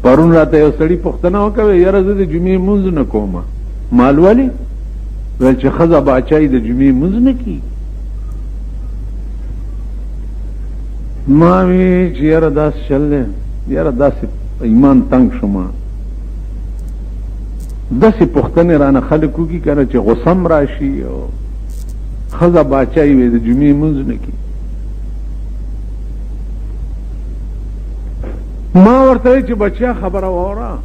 پرون راته یو سړي پوښتنه وکړه یاره زه د جمعې مونځ نه کوم مال ولې ویل چې ښځه باچایي د جمعې مونځ نه کیږي ما وی چې یاره داسې چل دی یاره داسې ایمان تنګ شوم داسې پوښتنې رانه خلک وکړي که نه چې غصم راشي او ښځه باچایي وی د جمعې مونځ نه کیږي ما ورته چې بچیا خبره واوره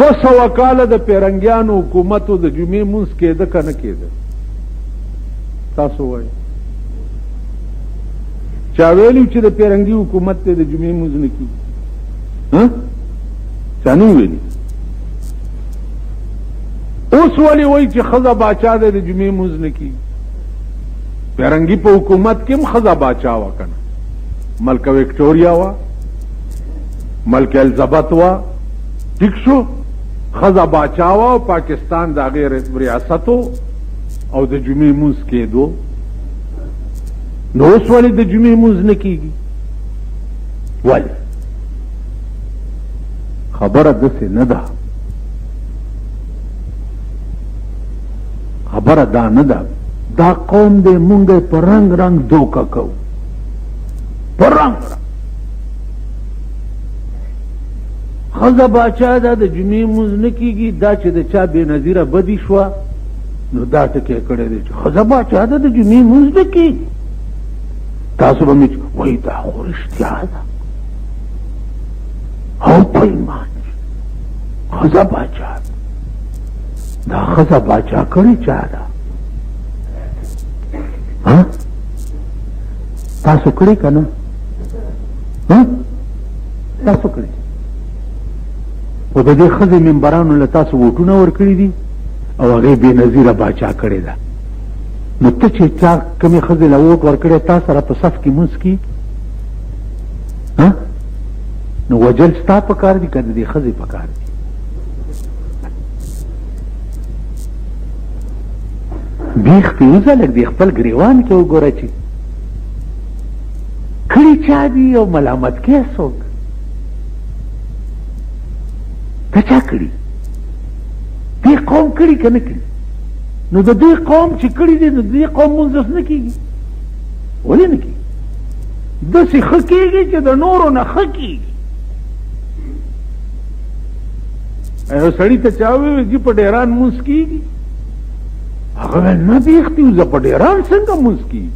200 کاله د پیرنګیانو حکومتو د جمعې مونځ کېده که نه کېده تاسو وایئ چا ویلو چې د پیرنګي حکومت ته د جمعې مونځ نه کېږي چا نه ویلي اوس ولې وایي چې ښځه باچا دی د جمعې مونځ نه کېږي پیرنګي په حکومت کې هم ښځه باچا وه که نه ملکه وکټوریا وا ملکه الزبت وا ٹھیک شو ښځه باچا وا او پاکستان د هغې ریاست او د جمعې مونځ کېدو نو اوس ولې د جمعې مونځ نه کېږي ولې خبره داسې نه ده خبره دا نه ده دا قوم دی مونږ په رنګ رنګ دوکه کوو پرنګ ښځه باچا ده د جمعې مونځ نه کېږي دا چې د چا بې نظیره بدي شوه نو دا ټکی کړی دی چې ښځه باچا ده د جمعې مونځ نه کېږي تاسو به مې وایي دا خو رښتیا ده او په ایمان ښځه باچا ده دا ښځه باچا کړې چا ده تاسو کړې که نه تاسو کړی خو د دې ښځې ممبرانو له تاسو ووټونه ورکړي دي او هغې بې نظیره باچا کړې ده نو ته چې چا کومې ښځې له ووټ ورکړی تا سره په صف کې مونځ کي نو وجل ستا په کار دي که د دې ښځې په کار دي بیخ کې وځه لږ دې خپل ګریوان کې وګوره چې کړي چا دي او ملامت کې څوک ته چا کړي دې قوم کړي که نه کړي نو د دې قوم چې کړي دي نو د دې قوم مونځ نه کېږي ولې نه کېږي داسې ښه کېږي چې د نورو نه ښه کېږي یو سړي ته چا وویل چې په ډیران مونځ کېږي هغه ویل نه بیخ دي زه په ډیران څنګه مونځ کېږي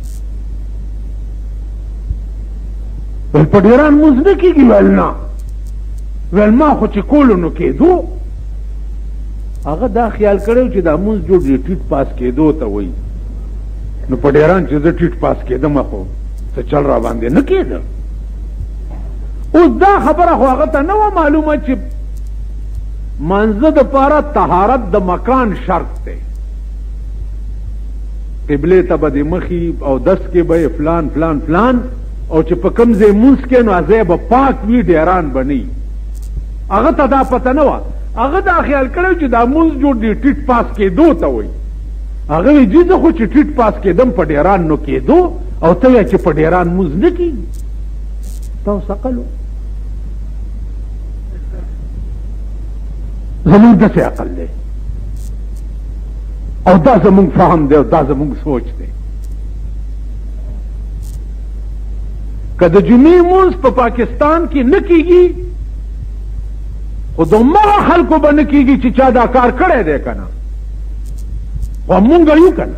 ویل په ډیران مونځ نه کېږي ویل نه ویل ما خو چې کولو نو کېدو هغه دا خیال کړی چې دا مونځ جوړ دی ټیټ پاس کېدو ته وایي نو په ډیران چې زه ټیټ پاس کېدم خو څه چل را باندې نه کېده اوس دا خبره خو هغه ته نه وه معلومه چې منځه دپاره طهارت د مکان شرط دی قبلې ته به د مخي او دس کې به فلان فلان فلان او چې په کوم ځای مونځ کې نو ځای به پاک وي ډیران به نه وي هغه ته دا پته نه وه هغه دا خیال کړی چې دا مونځ جوړ دی ټیټ پاس کېدو ته وایي هغه وایي جي زه خو چې ټیټ پاس کېدم په ډیران نو کېدو او ته وایه چې په ډیران مونځ نه کېږي تاسو عقل و زمونږ داسې عقل دی او دا زمونږ فهم دی او دا زمونږ سوچ دی که د جمعې مونځ په پاکستان کې نه کېږي خو دومره خلکو به نه کېږي چې چا دا کار کړی دی که نه خو مونږ یو که نه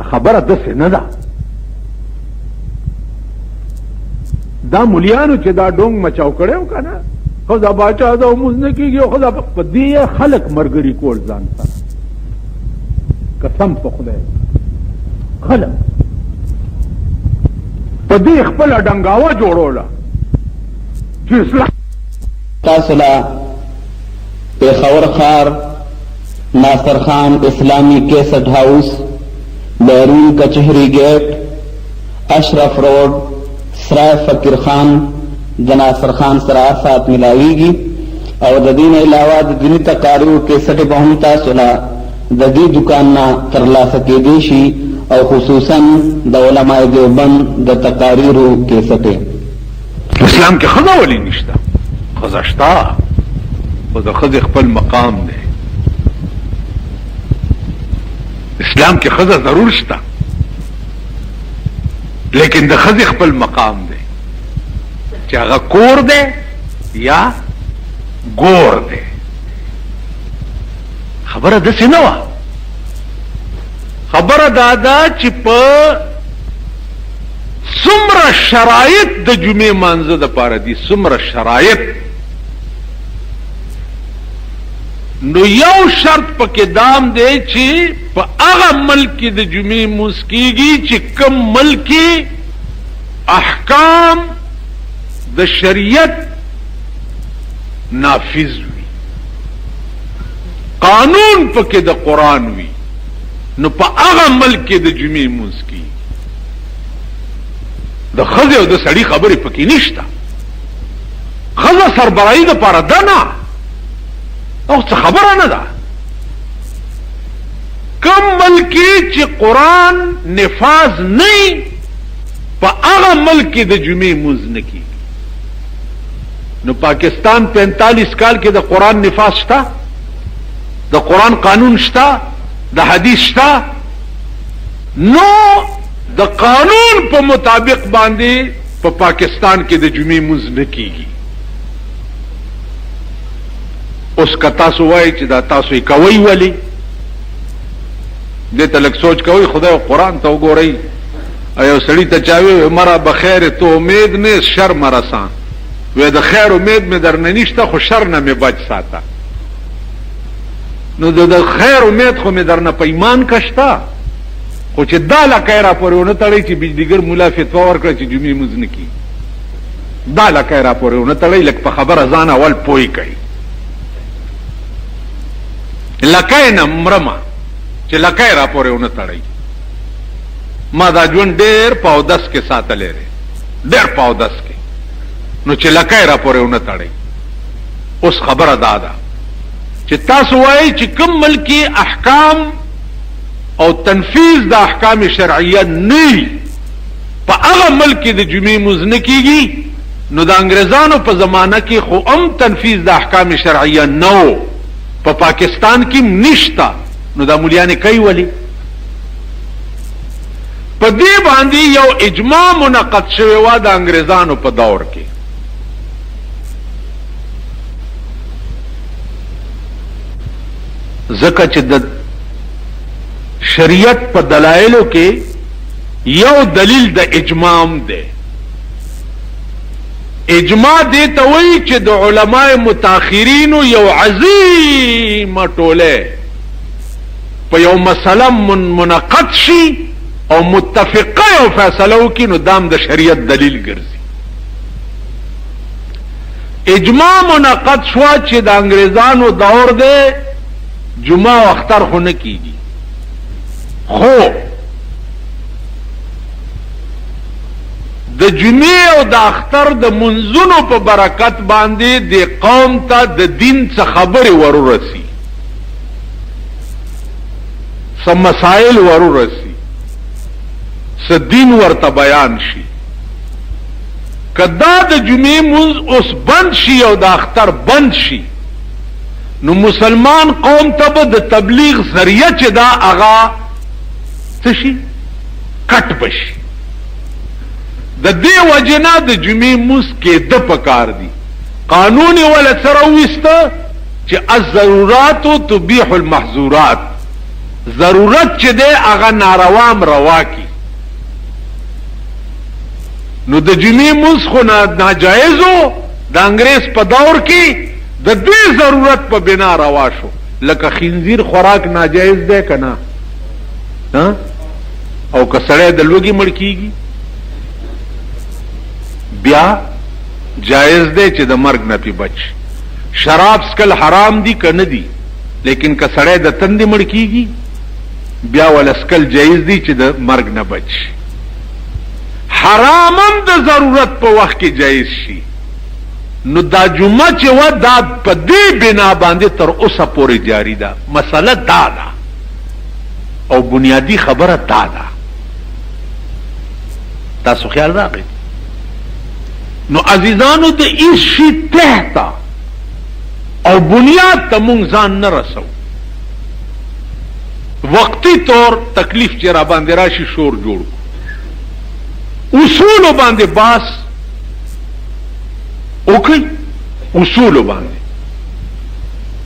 خبره داسې نه ده دا مولیانو چې دا ډونګ مچاو کړی و که نه ښځه باچا ده او مونځ نه کېږي او ښځه په دې خلک ملګري کول ځان سره قسم په خدای خلک په دې خپله ډنګاوه جوړوله چې اسلام تاسو له پېښور ښار ناصر خان اسلامي کیسټ هاوس بیرون کچهری گیټ اشرف روډ سرای فقیر خان د ناصر خان سره سات ملاویږي او د دې نه علاوه د دیني تقاریو کیسټ به هم تاسو له د دې دکان نه ترلاسه کېدی شي او خصوصا د علماء دیوبند د تقاریرو کیسټې. اسلام کې خزه ولی نشته؟ خزه شته، خو د خزه خپل مقام دی. اسلام کې خزه ضرور شته، لیکن د خزه خپل مقام دی چې هغه کور دی یا ګور دی. خبره داسې نه وه. خبره دا ده چې په څومره شرایط د جمعې مانځه دپاره دي، څومره شرایط، نو یو شرط پکې دام دی چې په هغه ملک کې د جمعې مونځ کېږي چې کوم ملک کې احکام د شریعت نافذ وي، قانون پکې د قرآن وي، نو په هغه ملک کې د جمعې مونځ کېږي. د ښځې او د سړي خبرې پکې نشته. ښځه سربراهي دپاره ده نه، او څه خبره نه ده. کوم ملک چې قرآن نفاذ نه وي په هغه ملک کې د جمعې مونځ نه کېږي. نو پاکستان 45 کال کې د قرآن نفاذ شته، د قرآن قانون شته، د حدیث شته، نو د قانون په مطابق باندې په پاکستان کې د جمعې مونځ نه کېږي. اوس که تاسو وایي چې دا تاسو یې کوئ ولې، دې ته لږ سوچ کوئ، خدای او قرآن ته وګورئ. یو سړي ته چا وویل مره بخیر تو امید نیست شر مرسان، وی د خیر امید مې درنه نشته خو شر نه مې بچ ساته. نو د خیر امید خو مې درنه په ایمان کشته، خو چې دا لکۍ را پورې ونه تړئ چې بجلیګر ملا فتوا ورکړه چې جمعې مونځ نه کېږي، دا لکۍ را پورې ونه تړئ. لږ په خبره ځان اول پوی کوئ. لکۍ نه مرمه چې لکۍ را پورې ونه تړئ. ما دا ژوند ډېر په اودس کې ساتلی دی، ډېر په اودس کې، نو چې لکۍ را پورې ونه تړئ. اوس خبره دا ده چې تاسو وایئ چې کوم ملکي احکام او تنفیذ د احکام شرعیه نه په هغه ملک کې د جمعې مونځ نه کېږي، نو د انګریزانو په زمانه کې خو هم تنفیذ د احکام شرعیه نه و، په پاکستان کې نشته، نو دا مولیانې کوي ولې؟ په دې باندې یو اجماع منعقد شوی و د انګریزانو په دور کې. ځکه چې د شریعت په دلایلو کې یو دلیل د اجماع دی. اجماع دې ته وایي چې د علماء متاخرینو یو عظیمه ټوله په یو مسله منعقد شي او متفقه یو فیصله وکړي، نو دام د شریعت دلیل ګرځي. اجماع منعقد شوه چې د انګریزانو دور دی، جمعه او اختر خو نه کېږي، خو د جمعې او د اختر د منځونو په برکت باندې د قوم ته د دین څه خبرې ورورسي، څه مسائل ورورسي، څه دین ورته بیان شي. که دا د جمعې منځ اوس بند شي او د اختر بند شي، نو مسلمان قوم ته به د تبلیغ ذریعه چې دا هغه څه شي، کټ بشي. د دې وجې نه د جمعې مونځ کېده پکار دي. قانون یې وله څه راوویسته چې الضرورات تبیح المحظورات، ضرورت چې دی هغه ناروام روا کی. نو د جمعې مونځ خو ناجایز و د انګریز په دور کې، د دې ضرورت په بنا روا شو. لکه خنزیر خوراک ناجایز دی که نه؟ او که سړی د لوږې مړ کېږي بیا جایز دی چې د مرګ نه پې بچ. شراب سکل حرام دي که نه دي، لیکن که سړی د تندې مړ کېږي بیا ول سکل جایز دي چې د مرګ نه بچ. حرام هم د ضرورت په وخت کې جایز شي. نو دا جمعه چې و دا په دې بنا باندې تر اوسه پورې جاری ده. مسله دا ده او بنیادی خبره دا ده تاسو خیال راغی نو عزیزانو د ایشی تحتا او بنیاد ته مونږ ځان نه رسو وقتی طور تکلیف چې را باندې راشي شور جوړ اصول باندې باس اوکي اصول باندې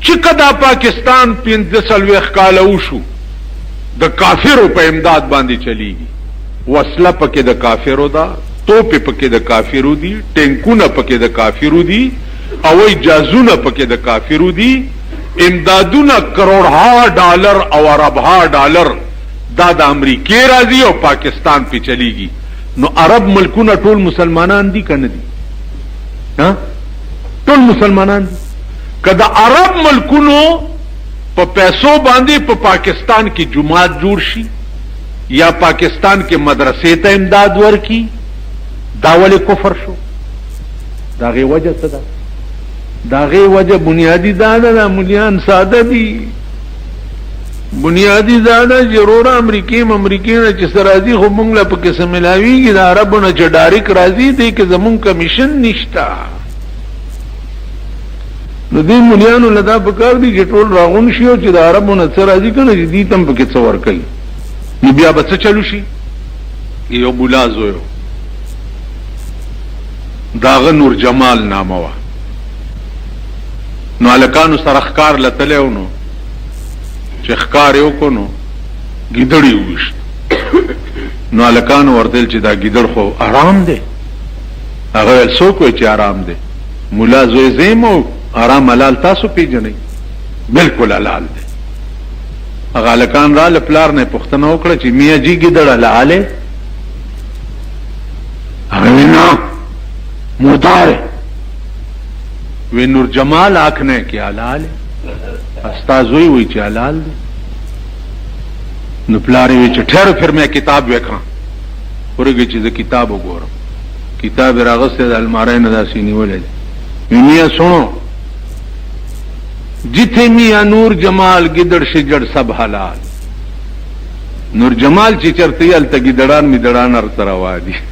چې کدا پاکستان 45 کاله وشو د کافرو په امداد باندې چلیږي وسله پکې د کافرو دا توپ پکې د کافرو دي ټینکونه پکې د کافرو دي او اجازهونه پکې د کافرو دي امدادونه کروڑها ډالر او اربها ډالر دا د امریکای راځي او پاکستان په چلیږي نو عرب ملکونه ټول مسلمانان دي کنه دي ها ټول مسلمانان دي کدا عرب ملکونو په پیسو باندې په پاکستان کې جماعت جوړ شي یا پاکستان کې مدرسې ته امداد ورکي دا ولې کفر شو داغه وجه څه ده داغه وجه بنیادی دا نه مليان ساده دي بنیادی دا نه ضرور امریکای نه چې سرازي خو مونږ له پکې سملاویږي دا عربونه چې ډایرک راځي دي کې زمون کمیشن نشتا نو دې مليانو لدا پکار دي چې ټول راغون شي او چې د عربونه سرازي کنه دي تم پکې څور کوي نو بیا به څه چلو شي یو بولازو داغه نور جمال نامه وا نو الکانو سرخکار لتلو نو چې ښکار یو کو نو ګیدړی وشت نو الکانو ورتل چې دا ګیدړ خو آرام دی هغه څوک وي چې آرام دی مولا زوی زیمو آرام حلال تاسو پیژنئ بالکل حلال دی هغه الکان را لپلار نه پښتنه وکړه چې میا جی ګیدړ حلاله هغه نه مردار وی نور جمال آنکھنے کی حلال ہے استازوی ہوئی چی حلال دی نو پلاری وی چی ٹھہرو پھر میں کتاب ویکھاں پورگی چیز کتابو گورم کتاب راغست دا المارے ندا سینی ولے دی میاں سنو جتھے میاں نور جمال گدڑ شجڑ سب حلال نور جمال چی چرتی التا گدڑان می دڑان ارتروا دی